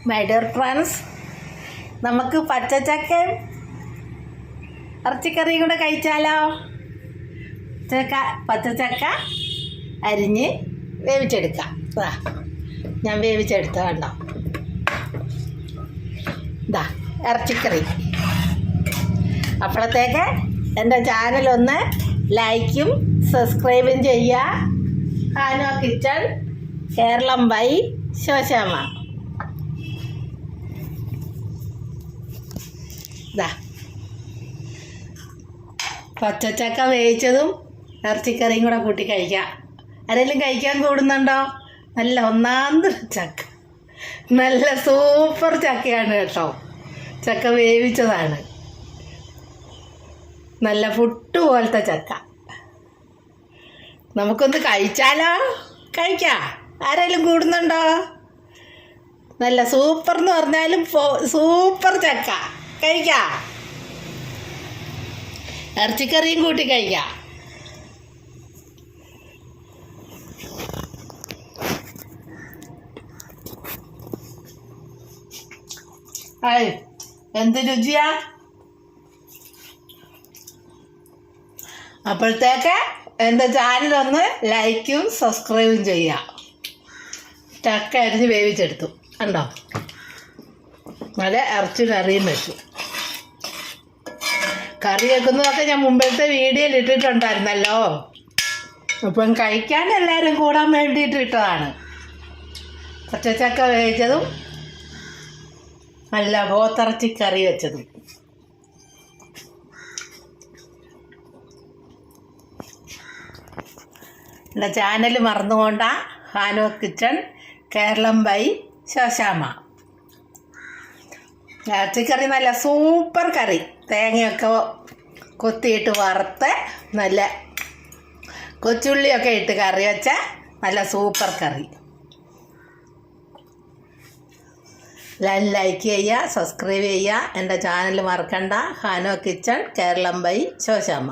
My dear friends, നമുക്ക് പച്ചച്ചക്കയും ഇറച്ചിക്കറിയും കൂടെ കഴിച്ചാലോ? പച്ചച്ചക്ക അരിഞ്ഞ് വേവിച്ചെടുക്കാം. ഞാൻ വേവിച്ചെടുത്ത കണ്ടോ, ഇതാ ഇറച്ചിക്കറി. അപ്പോഴത്തേക്ക് എൻ്റെ ചാനലൊന്ന് ലൈക്കും സബ്സ്ക്രൈബും ചെയ്യുക. ഹാനോ കിച്ചൺ കേരളം ബൈ ശോശാമ്മ. ഇതാ പച്ചച്ചക്ക വേവിച്ചതും ഇറച്ചിക്കറിയും കൂടെ കൂട്ടി കഴിക്കാം. ആരെങ്കിലും കഴിക്കാൻ കൂടുന്നുണ്ടോ? നല്ല ഒന്നാന്തര ചക്ക, നല്ല സൂപ്പർ ചക്കയാണ് കേട്ടോ. ചക്ക വേവിച്ചതാണ്, നല്ല പുട്ട് പോലത്തെ ചക്ക. നമുക്കൊന്ന് കഴിച്ചാലോ? കഴിക്കാം. ആരെങ്കിലും കൂടുന്നുണ്ടോ? നല്ല സൂപ്പർ എന്ന് പറഞ്ഞാലും സൂപ്പർ ചക്ക കഴിക്കാം. ഇറച്ചിക്കറിയും കൂട്ടി കഴിക്കാം. എന്ത് രുചിയാ! അപ്പോഴത്തേക്ക് എൻ്റെ ചാനലൊന്ന് ലൈക്കും സബ്സ്ക്രൈബും ചെയ്യാം. ചക്ക അരിഞ്ഞ് വേവിച്ചെടുത്തു കണ്ടോ, നല്ല ഇറച്ചി കറിയും വെച്ചു. കറി വെക്കുന്നതൊക്കെ ഞാൻ മുമ്പത്തെ വീഡിയോയിൽ ഇട്ടിട്ടുണ്ടായിരുന്നല്ലോ. അപ്പം കഴിക്കാൻ എല്ലാവരും കൂടാൻ വേണ്ടിയിട്ട് ഇട്ടതാണ്. പച്ചച്ചക്ക വേവിച്ചതും നല്ല പോത്തിറച്ചി കറി വെച്ചതും. എൻ്റെ ചാനൽ മറന്നുകൊണ്ടാ, ഹാനോ കിച്ചൺ കേരളം ബൈ ശോശാമ്മ. ഇറച്ചിക്കറി നല്ല സൂപ്പർ കറി, തേങ്ങയൊക്കെ കൊത്തിയിട്ട് വറുത്ത് നല്ല കൊച്ചുള്ളിയൊക്കെ ഇട്ട് കറി വെച്ച നല്ല സൂപ്പർ കറി. ലൈക്ക് ചെയ്യുക, സബ്സ്ക്രൈബ് ചെയ്യുക. എൻ്റെ ചാനൽ മറക്കണ്ട, ഹാനോ കിച്ചൺ കേരളം ബൈ ശോശാമ്മ.